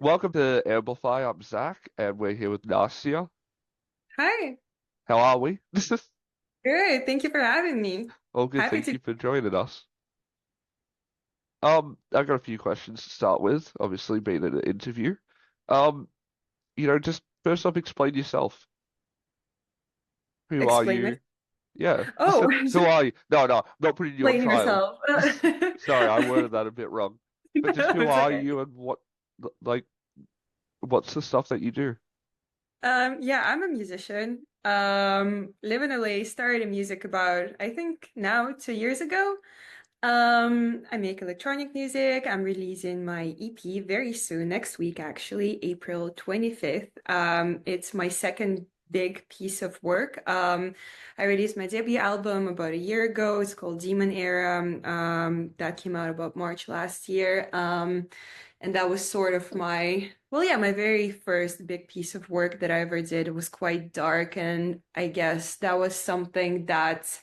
Welcome to Amplify. I'm Zach, and we're here with Nastia. Hi. How are we? Good. Thank you for having me. All good. Happy Thank to. you for joining us. I've got a few questions to start with. Obviously, being in an interview. Um, just first off, explain yourself. Who are Explain my. you? Yeah. Oh, Who are you? No, no, not putting you on explain trial. yourself. Sorry, I worded that a bit wrong. But just No, who it's are okay. you and like, what's the stuff that you do? Yeah, I'm a musician. Live in LA, started music about, I think now 2 years ago. I make electronic music. I'm releasing my EP very soon, next week actually, April 25th. It's my second big piece of work. I released my debut album about a year ago. It's called Demon Era. That came out about March last year. And that was sort of my very first big piece of work that I ever did. It was quite dark, and I guess that was something that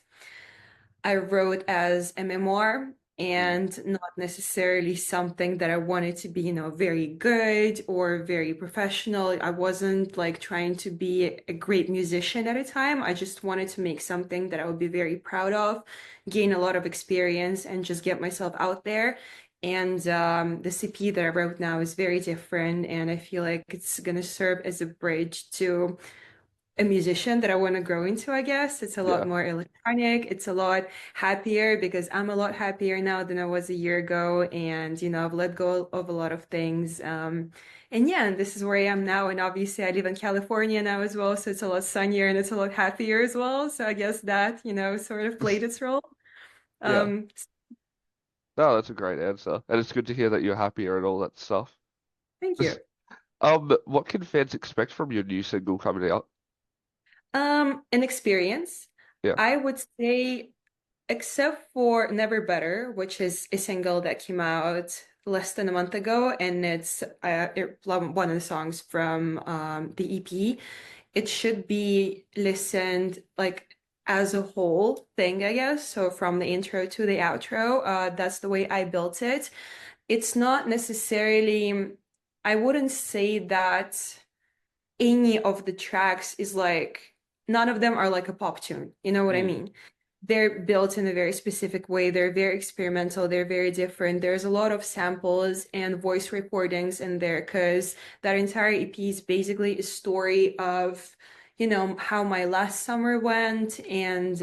I wrote as a memoir Mm, and not necessarily something that I wanted to be, very good or very professional. I wasn't like trying to be a great musician at a time. I just wanted to make something that I would be very proud of, gain a lot of experience, and just get myself out there. And the CP that I wrote now is very different, and I feel like it's going to serve as a bridge to a musician that I want to grow into, I guess. It's a lot yeah, more electronic. It's a lot happier because I'm a lot happier now than I was a year ago. And, I've let go of a lot of things. And yeah, and this is where I am now. And obviously, I live in California now as well. So it's a lot sunnier and it's a lot happier as well. So I guess that, sort of played its role. yeah. Um, No, that's a great answer, and it's good to hear that you're happier and all that stuff. Thank you. What can fans expect from your new single coming out? An experience. Yeah. I would say except for Never Better, which is a single that came out less than a month ago, and one of the songs from the EP. It should be listened like as a whole thing, I guess. So from the intro to the outro, that's the way I built it. It's not necessarily, I wouldn't say that any of the tracks is like, none of them are like a pop tune. You know what I Mm, mean? They're built in a very specific way. They're very experimental. They're very different. There's a lot of samples and voice recordings in there because that entire EP is basically a story of, how my last summer went and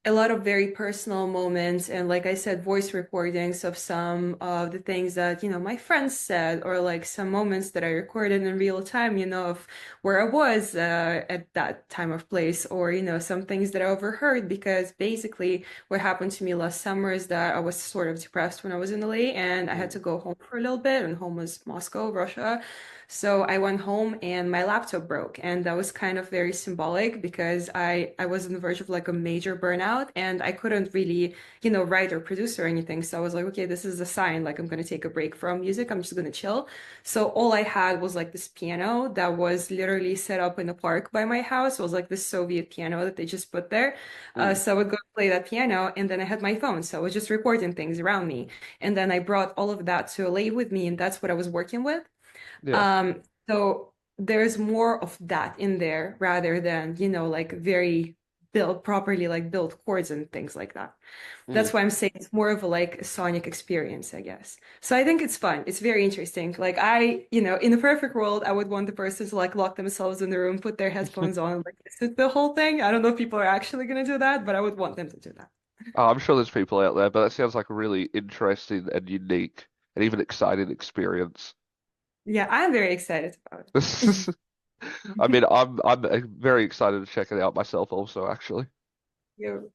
a lot of very personal moments and like I said, voice recordings of some of the things that, my friends said or like some moments that I recorded in real time, of where I was at that time of place or, some things that I overheard because basically what happened to me last summer is that I was sort of depressed when I was in LA and I had mm, to go home for a little bit and home was Moscow, Russia. So I went home and my laptop broke, and that was kind of very symbolic because I was on the verge of like a major burnout, and I couldn't really, write or produce or anything. So I was like, okay, this is a sign. Like I'm gonna take a break from music. I'm just gonna chill. So all I had was like this piano that was literally set up in a park by my house. It was like this Soviet piano that they just put there. mm, So I would go play that piano, and then I had my phone, so I was just recording things around me. And then I brought all of that to LA with me, and that's what I was working with. yeah. So there's more of that in there rather than, like very built properly, like built chords and things like that. Mm. That's why I'm saying it's more of a like a sonic experience, I guess. So I think it's fun. It's very interesting. Like in the perfect world, I would want the person to like lock themselves in the room, put their headphones on, and like listen to the whole thing. I don't know if people are actually gonna do that, but I would want them to do that. I'm sure there's people out there, but that sounds like a really interesting and unique and even exciting experience. Yeah, I'm very excited about it. I mean, I'm very excited to check it out myself also, actually. You.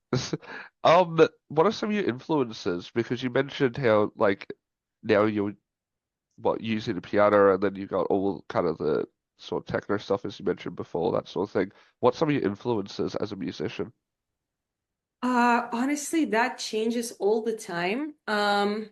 What are some of your influences? Because you mentioned how like now you're using the piano and then you got all kind of the sort of techno stuff as you mentioned before, that sort of thing. What's some of your influences as a musician? Honestly, that changes all the time. I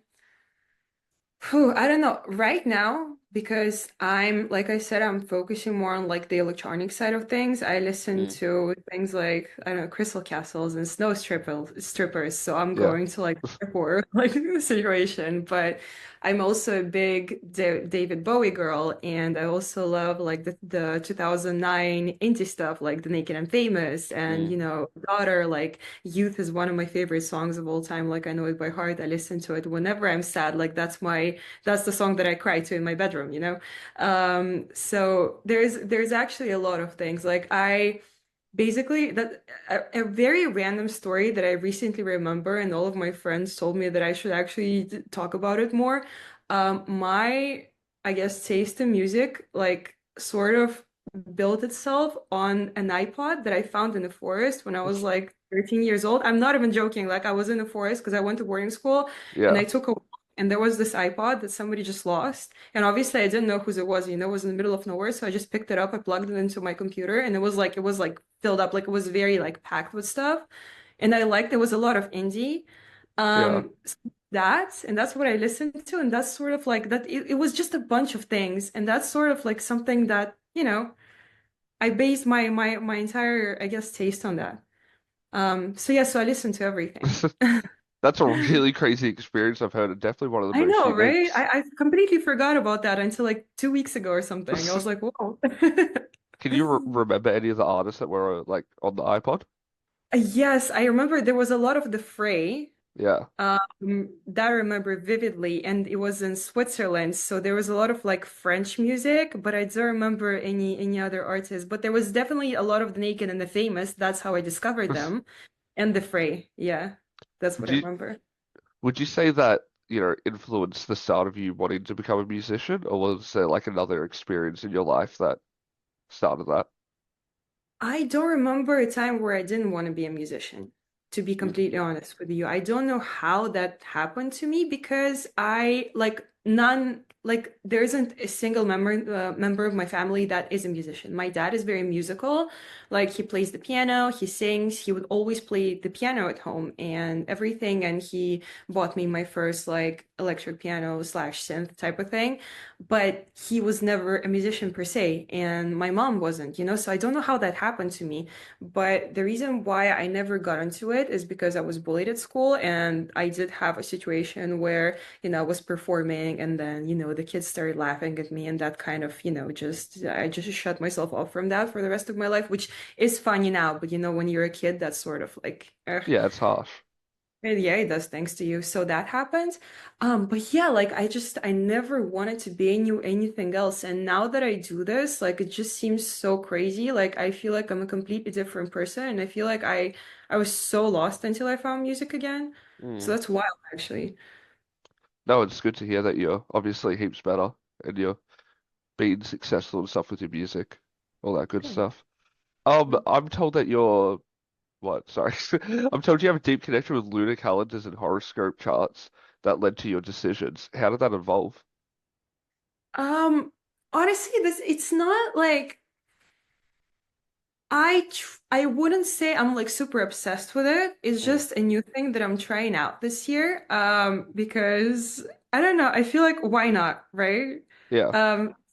don't know. Right now, Because I'm, like I said, I'm focusing more on like the electronic side of things. I listen Mm. to things like, I don't know, Crystal Castles and strippers. So I'm Yeah. going to like for like the situation. But I'm also a big David Bowie girl, and I also love like the 2009 indie stuff, like The Naked and Famous, and Mm. you know, Daughter. Like Youth is one of my favorite songs of all time. Like I know it by heart. I listen to it whenever I'm sad. Like that's the song that I cry to in my bedroom, you know? So there's actually a lot of things. Like I basically that a very random story that I recently remember, and all of my friends told me that I should actually talk about it more. My, I guess, taste in music like sort of built itself on an iPod that I found in the forest when I was like 13 years old. I'm not even joking. Like I was in the forest because I went to boarding school and Yeah. I took a walk, and there was this iPod that somebody just lost. And obviously I didn't know whose it was, you know, it was in the middle of nowhere. So I just picked it up, I plugged it into my computer, and it was like filled up, like it was very like packed with stuff. And I liked there was a lot of indie. Yeah. So that's what I listened to, and that's sort of like that it was just a bunch of things. And that's sort of like something that, you know, I based my entire, I guess, taste on that. So yeah, so I listened to everything. That's a really crazy experience I've heard, and definitely one of the I most know, right? unique. I completely forgot about that until like 2 weeks ago or something. I was like, whoa. Can you re remember any of the artists that were like on the iPod? Yes, I remember there was a lot of the Fray. Yeah. That I remember vividly, and it was in Switzerland, so there was a lot of like French music, but I don't remember any other artists. But there was definitely a lot of the Naked and the Famous. That's how I discovered them, and the Fray. Yeah, that's what Would I you remember. would you say that, influenced the start of you wanting to become a musician, or was there like another experience in your life that started that? I don't remember a time where I didn't want to be a musician, to be Mm. completely honest with you. I don't know how that happened to me because I like none like there isn't a single member of my family that is a musician. My dad is very musical. Like he plays the piano, he sings, he would always play the piano at home and everything, and he bought me my first like electric piano slash synth type of thing, but he was never a musician per se, and my mom wasn't, you know, so I don't know how that happened to me. But the reason why I never got into it is because I was bullied at school, and I did have a situation where, you know, I was performing, and then, you know, the kids started laughing at me, and that kind of, you know, just I just shut myself off from that for the rest of my life, which is funny now, but you know, when you're a kid, that's sort of like, Yeah, it's harsh. and yeah, it does thanks to you. So that happened. But yeah, like I never wanted to be anything else. And now that I do this, like it just seems so crazy. Like I feel like I'm a completely different person. And I feel like I was so lost until I found music again. So Mm. that's wild, actually. No, it's good to hear that you're obviously heaps better and you're being successful and stuff with your music, all that good Thanks. stuff. I'm told that you're what? Sorry. I'm told you have a deep connection with lunar calendars and horoscope charts that led to your decisions. How did that evolve? Um, Honestly, this it's not like I wouldn't say I'm like super obsessed with it. It's Mm. just a new thing that I'm trying out this year. Because I don't know, I feel like why not, right? Yeah.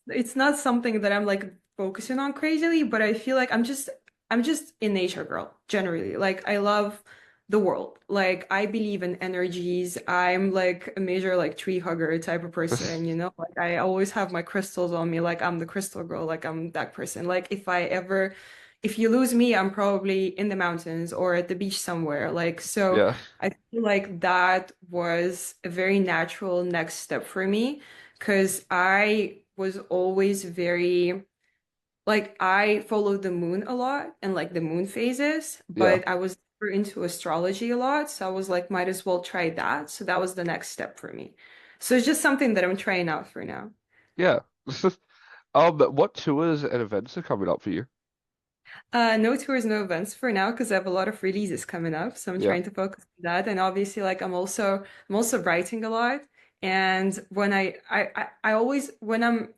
It's not something that I'm like focusing on crazily, but I feel like I'm just a nature girl generally. Like I love the world. Like I believe in energies. I'm like a major like tree hugger type of person, you know? Like I always have my crystals on me. Like I'm the crystal girl. Like I'm that person. Like if you lose me, I'm probably in the mountains or at the beach somewhere. Like, so Yeah. I feel like that was a very natural next step for me because I was always very, like, I followed the moon a lot and like the moon phases, Yeah. but I was never into astrology a lot. So I was like, might as well try that. So that was the next step for me. So it's just something that I'm trying out for now. Yeah. What tours and events are coming up for you? No tours, no events for now because I have a lot of releases coming up. So I'm Yeah. trying to focus on that. And obviously, like I'm also writing a lot. And when I always when I'm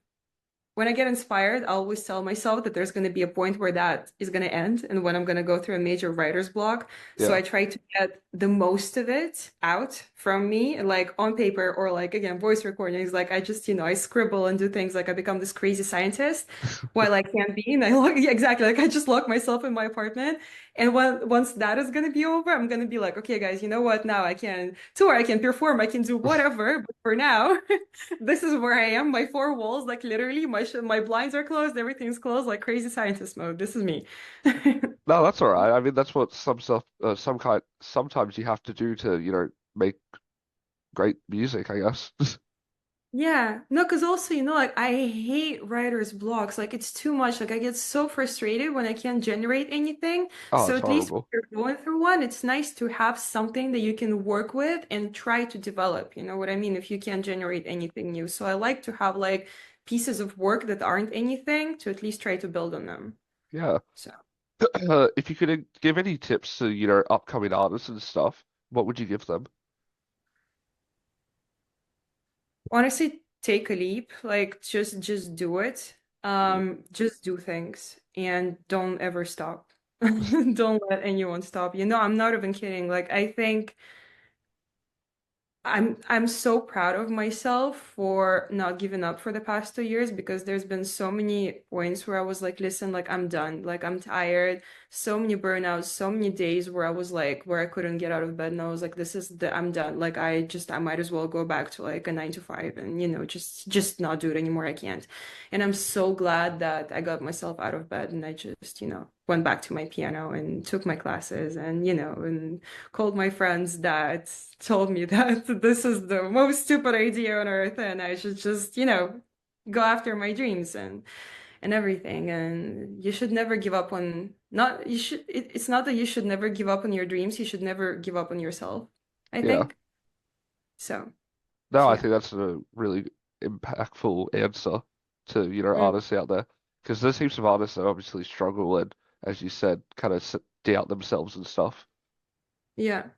when I get inspired, I always tell myself that there's going to be a point where that is going to end and when I'm going to go through a major writer's block. So Yeah. I try to get the most of it out from me, like on paper or like again, voice recordings. Like I just, I scribble and do things like I become this crazy scientist while I can't be. And I look, yeah, exactly. Like I just lock myself in my apartment. And once that is going to be over, I'm going to be like, okay, guys, you know what? Now I can tour, I can perform, I can do whatever. But for now, this is where I am. My four walls, like literally, my blinds are closed, everything's closed, like crazy scientist mode. This is me. No, that's all right. I mean, that's what sometimes you have to do to, make great music, I guess. Yeah, no, because also, like I hate writer's blocks. Like it's too much. Like I get so frustrated when I can't generate anything. Oh, So it's at least horrible. if you're going through one, it's nice to have something that you can work with and try to develop. You know what I mean? If you can't generate anything new. So I like to have like pieces of work that aren't anything to at least try to build on them. Yeah. So. If you could give any tips to, upcoming artists and stuff, what would you give them? Honestly, take a leap. Like just do it. Mm. Just do things and don't ever stop. Don't let anyone stop. I'm not even kidding. Like I think I'm so proud of myself for not giving up for the past 2 years because there's been so many points where I was like, listen, like I'm done, like I'm tired. So many burnouts, so many days where I was like, where I couldn't get out of bed, and I was like, I'm done. Like I might as well go back to like a 9 to 5 and just not do it anymore. I can't. And I'm so glad that I got myself out of bed and I just went back to my piano and took my classes and and called my friends that told me that this is the most stupid idea on earth and I should just, go after my dreams and everything. And you should never give up on not you should it's not that you should never give up on your dreams, you should never give up on yourself, I Yeah. think. So, No, I yeah. think that's a really impactful answer to, Mm, artists out there. Because there's heaps of artists that obviously struggle and, as you said, kind of doubt themselves and stuff. yeah.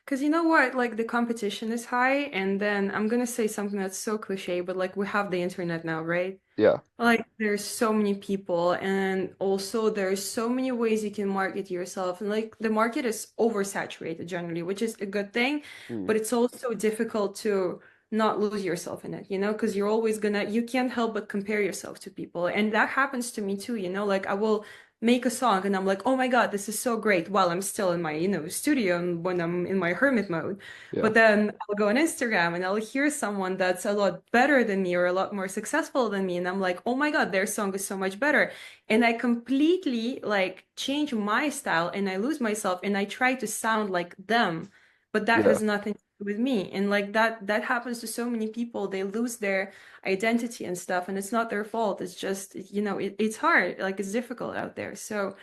Because you know what? Like the competition is high, and then I'm gonna say something that's so cliche, but like we have the internet now, right? Yeah. Like there's so many people and also there's so many ways you can market yourself and like the market is oversaturated generally, which is a good thing, Mm. but it's also difficult to not lose yourself in it, because you can't help but compare yourself to people. And that happens to me too, like I will make a song and I'm like, oh my God, this is so great while I'm still in my, studio and when I'm in my hermit mode. Yeah. But then I'll go on Instagram and I'll hear someone that's a lot better than me or a lot more successful than me. And I'm like, oh my God, their song is so much better. And I completely like change my style and I lose myself and I try to sound like them. But that Yeah. has nothing to do with me. And like that happens to so many people. They lose their identity and stuff. And it's not their fault. It's just, it's hard. Like it's difficult out there. So,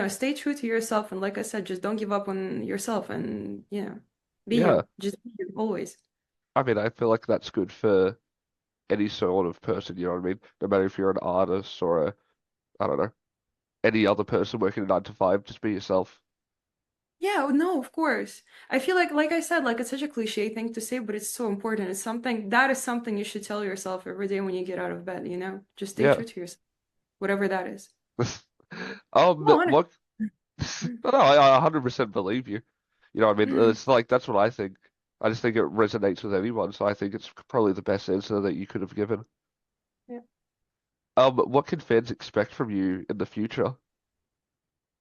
stay true to yourself. And like I said, just don't give up on yourself and, be Yeah. you. Just be you always. I mean, I feel like that's good for any sort of person, you know what I mean? No matter if you're an artist or I don't know, any other person working a 9 to 5, just be yourself. Yeah, no, of course. I feel like I said, like it's such a cliche thing to say, but it's so important. That is something you should tell yourself every day when you get out of bed. Just stay Yeah. true to yourself, whatever that is. Um, No, honest. what? No, I 100% believe you. You know what I mean? It's like that's what I think. I just think it resonates with anyone, so I think it's probably the best answer that you could have given. Yeah. What can fans expect from you in the future?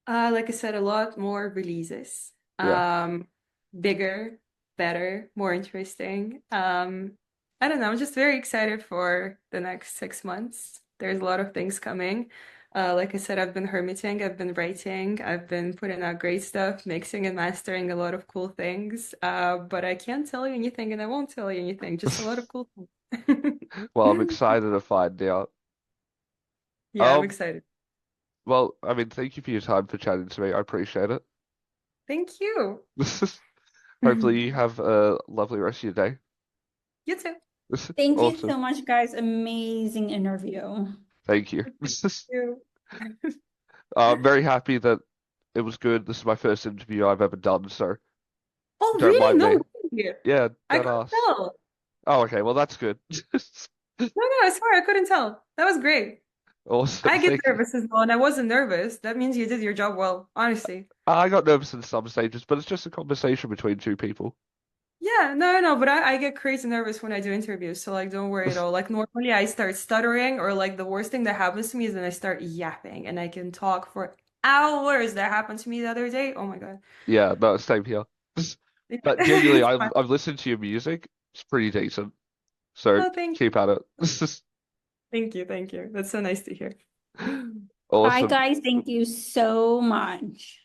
Like I said, a lot more releases. Yeah. Bigger, better, more interesting. I don't know. I'm just very excited for the next 6 months. There's a lot of things coming. Like I said, I've been hermiting, I've been writing, I've been putting out great stuff, mixing and mastering a lot of cool things. But I can't tell you anything and I won't tell you anything, just a lot of cool things. Well, I'm excited to find out. Yeah, I'm Um, excited. well, I mean, thank you for your time for chatting to me. I appreciate it. Thank you. Hopefully you have a lovely rest of your day. You too. Thank you Awesome. so much, guys. Amazing interview. Thank you. You. I'm very happy that it was good. This is my first interview I've ever done, so Oh, don't really? mind No me. way. Yeah, I dead couldn't ass. tell. Oh, okay. Well, that's good. No, I swear I couldn't tell. That was great. Awesome, I get thank you. nervous as well, and I wasn't nervous. That means you did your job well, honestly. I got nervous in some stages, but it's just a conversation between two people. Yeah, no, but I get crazy nervous when I do interviews, so like don't worry at all. Like normally I start stuttering, or like the worst thing that happens to me is then I start yapping and I can talk for hours. That happened to me the other day. Oh my God. Yeah, no, same here. Yeah. But genuinely, It's I've fun. I've listened to your music. It's pretty decent. So Oh, thank keep at it. thank you. That's so nice to hear. Bye, Awesome. guys. Thank you so much.